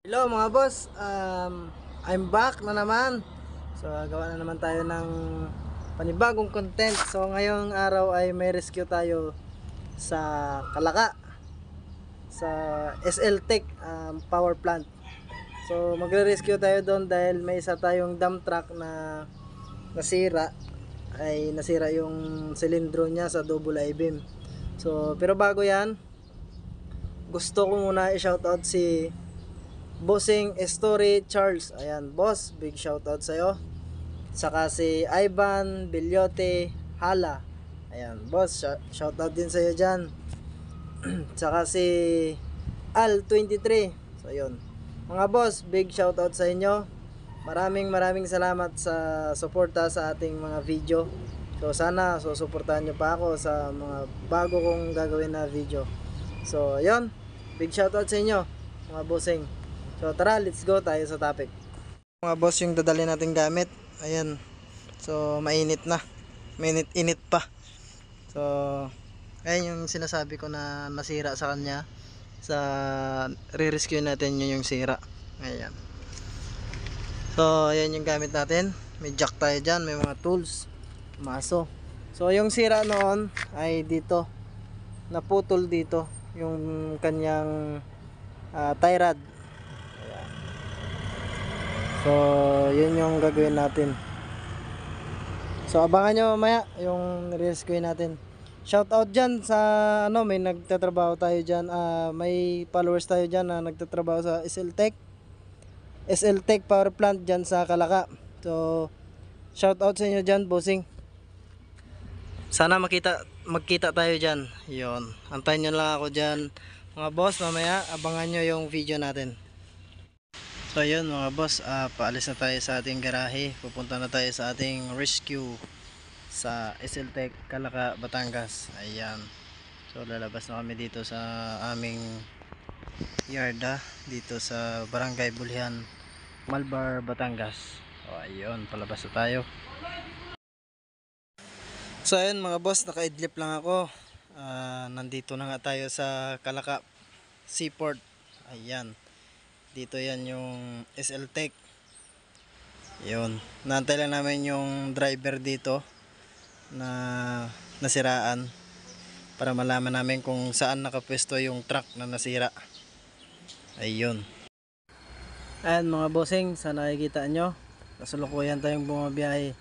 Hello mga boss, I'm back na naman. So gawa na naman tayo ng panibagong content. So ngayong araw ay may rescue tayo sa Kalaka, sa SL Tech power plant. So magre-rescue tayo doon dahil may isa tayong dump truck na nasira. Ay nasira yung silindro niya sa double I-beam. So pero bago yan, gusto ko muna i-shoutout si Bossing Story Charles. Ayan, boss, big shoutout sa'yo. Saka si Ivan Bilyote Hala. Ayan, boss, shoutout din sa'yo dyan. Saka si Al23. So, yun. Mga boss, big shoutout sa inyo. Maraming salamat sa suporta sa ating mga video. So, sana susuportahan nyo pa ako sa mga bago kong gagawin na video. So, yun. Big shoutout sa inyo, mga bossing. So tara, let's go tayo sa topic. Mga boss, yung dadali natin gamit. Ayan. So mainit na. Mainit-init pa. So ayan yung sinasabi ko na nasira sa kanya. Sa re-rescue natin yun yung sira. Ayan. So ayan yung gamit natin. May jack tayo dyan. May mga tools. Maso. So yung sira noon ay dito. Naputol dito. Yung kanyang tie rod. So, yun yung gagawin natin. So, abangan nyo mamaya yung rescue natin. Shout out dyan sa, may nagtatrabaho tayo dyan. May followers tayo dyan na nagtatrabaho sa SL Tech. SL Tech Power Plant dyan sa Kalaka. So, shout out sa inyo dyan, bossing. Sana magkita tayo dyan. Yun. Antayin nyo lang ako dyan. Mga boss, mamaya abangan nyo yung video natin. So yun mga boss, paalis na tayo sa ating garahe. Pupunta na tayo sa ating rescue sa SL Tech Kalaka, Batangas. Ayan. So lalabas na kami dito sa aming yarda, dito sa Barangay Bulihan, Malbar, Batangas. So ayun, palabas na tayo. So ayun mga boss, naka-idlip lang ako. Nandito na nga tayo sa Kalaka Seaport. Ayan. Dito yan yung SL Tech. Yun. Naantay lang namin yung driver dito na nasiraan para malaman namin kung saan nakapwesto yung truck na nasira. Ayun. Ayan mga bossing, sa nakikita nyo, kasalukuyan tayong bumabiyahe.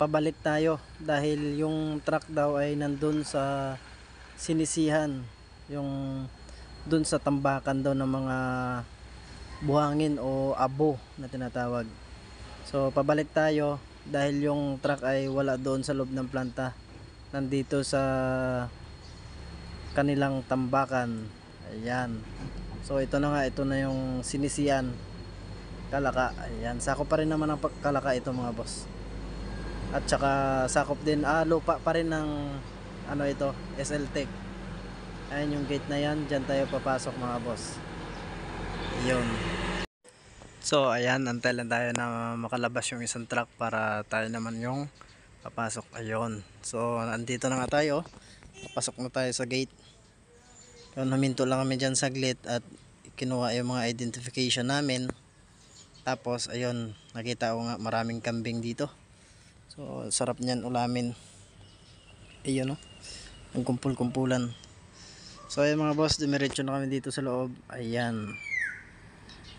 Pabalik tayo dahil yung truck daw ay nandun sa sinisihan. Yung dun sa tambakan daw ng mga buhangin o abo na tinatawag. So pabalik tayo dahil yung truck ay wala doon sa loob ng planta, nandito sa kanilang tambakan. Ayan. So ito na nga, ito na yung sinisian Kalaka. Ayan, sakop pa rin naman ang Kalaka ito mga boss. At saka sakop din, lupa pa rin ng ito, SL Tech. Ayan yung gate na yan, dyan tayo papasok mga boss. Yun. So ayan, antay lang tayo na makalabas yung isang truck para tayo naman yung papasok. Ayun. So andito na nga tayo. Papasok na tayo sa gate. Yun, huminto lang kami dyan saglit at kinuha yung mga identification namin. Tapos ayun, nakita ko nga maraming kambing dito. So sarap niyan ulamin. Ayun, ang kumpul-kumpulan. So ayun mga boss, dumiretso na kami dito sa loob. Ayan.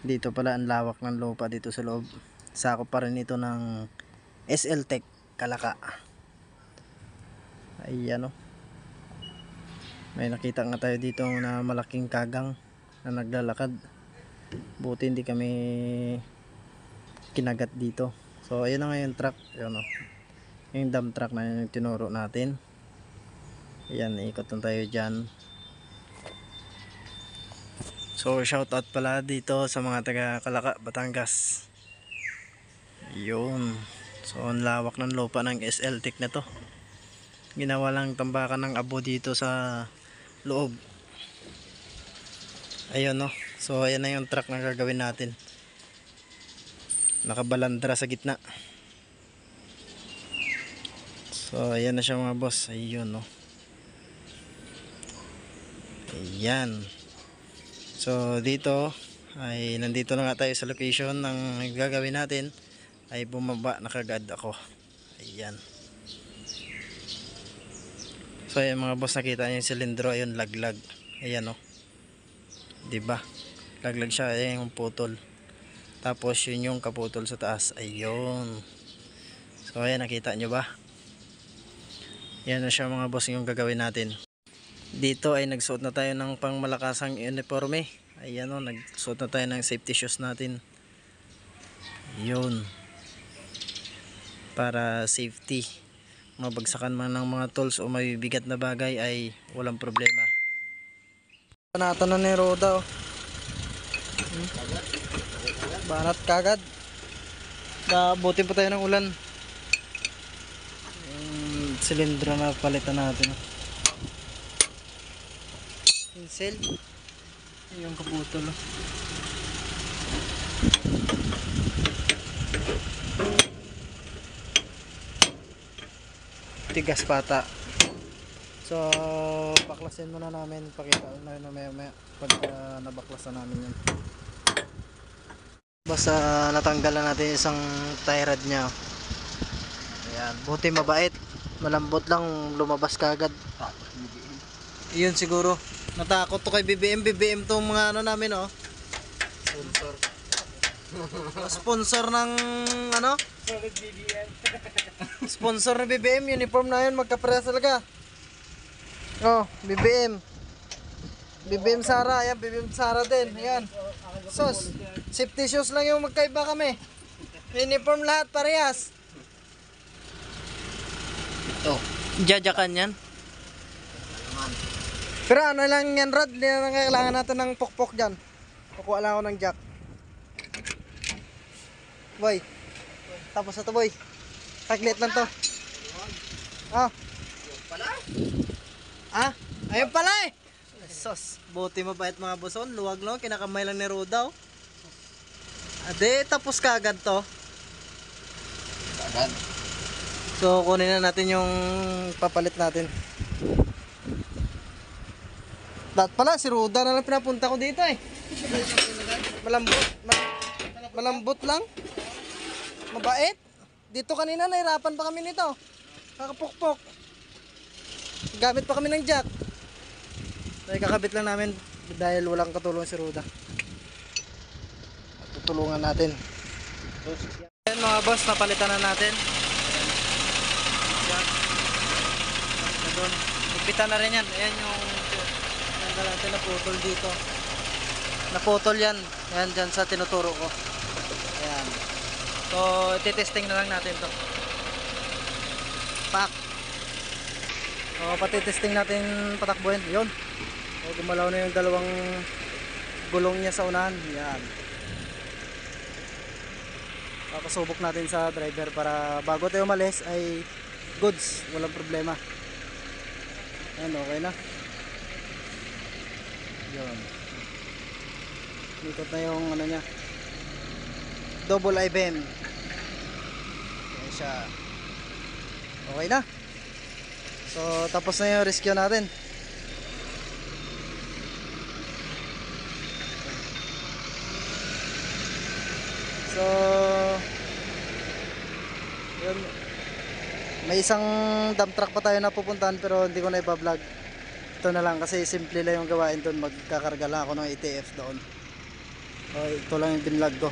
Dito pala ang lawak ng lupa dito sa loob. Sakop pa rin ito ng SL Tech Kalaka. Ayan o. May nakita nga tayo dito na malaking kagang na naglalakad. Buti hindi kami kinagat dito. So ayun na nga yung truck. Ayan o. Yung dump truck na yung tinuro natin. Ayan, ikot na tayo dyan. So shoutout pala dito sa mga taga Kalaka, Batangas. Yun. So ang lawak ng lupa ng SL Tech na to. Ginawa lang tambakan ng abo dito sa loob. Ayun no. So ayan na yung truck na gagawin natin. Nakabalandra sa gitna. So ayan na siya mga boss. Ayun no. Ayan. So dito ay nandito na nga tayo sa location ng gagawin natin. Ay bumaba na kagad ako. Ayan. So ayan mga boss, nakita niyo yung silindro, ayun laglag. Ayan oh. 'Di ba? Laglag siya, ayan yung putol. Tapos yun yung kaputol sa taas. Ayun. So ayan, nakita nyo ba? Yan na siya mga boss yung gagawin natin. Dito ay nagsuot na tayo ng pangmalakasang uniforme. Ayan o, nagsuot na tayo ng safety shoes natin. Yun. Para safety. Mabagsakan man ng mga tools o may bigat na bagay ay walang problema. Nato na ni Roda o. Banat kagad. Buti pa tayo ng ulan. Yung silindro na palitan natin. Pinsel. Yung kaputol. Tigas pata. So baklasin muna namin. Pakita na maya pagka nabaklasan namin yun. Basta natanggalan natin isang tie rod nya. Ayan, buti mabait. Malambot lang, lumabas kagad. Yun siguro. Natakot to kay BBM tong mga ano namin oh. Sponsor. Sponsor ng ano? Solid BBM. Sponsor ng BBM, uniform na yun, magkaparehas talaga. Oh, BBM. BBM Sara, ayan, BBM Sara din. Ayan. Sos, safety shoes lang yung magkaiba kami. Uniform lahat, parehas. Ito. Jajakan yan. Pero ano lang yan, Rod, hindi na kailangan natin ng pokpok dyan. Kukuha lang ako ng jack. Boy. Tapos na to, boy. Taglit lang to. Ah. Ah, ayun pala eh. Sos, buti mabait mga buson. Luwag lang, kinakamay lang ni Roda. Ade, tapos kagad to. Kagad. So, kunin na natin yung papalit natin. Dapat pala, si Roda na lang pinapunta ko dito eh. Malambot lang. Mabait. Dito kanina, nahirapan pa kami nito. Kakapukpok. Gamit pa kami ng jack. Dahil kakabit lang namin dahil walang katulong si Roda. Tutulungan natin. Ayan mga boss, napalitan na natin. Ayan. Doon. Ipitan na rin yan. Ayan yung tanggal natin na putol dito. Naputol yan. Ayan dyan sa tinuturo ko. Ayan. So, ititesting na lang natin to. Pak. So, patitesting natin patakbuhin. Yun. O, gumalaw na yung dalawang gulong niya sa unahan. Yan. Papasubok natin sa driver para bago tayo umalis ay goods. Walang problema. Yan, okay na. Yun. Ikot na yung ano niya. Double I-beam. Yan siya. Okay na. So, tapos na yung rescue natin. So, yun. May isang dump truck pa tayo na pupuntahan pero hindi ko na ipa-vlog. Ito na lang kasi simple lang yung gawain doon. Magkakarga lang ako ng ATF doon. So, ito lang yung binlog ko.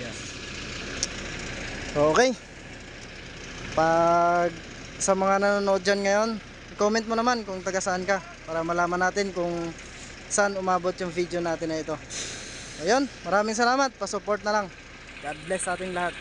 Yeah. So, okay. Pag sa mga nanonood dyan ngayon, comment mo naman kung taga saan ka para malaman natin kung saan umabot yung video natin na ito. Ayun, maraming salamat. Pa-support na lang. God bless sa ating lahat.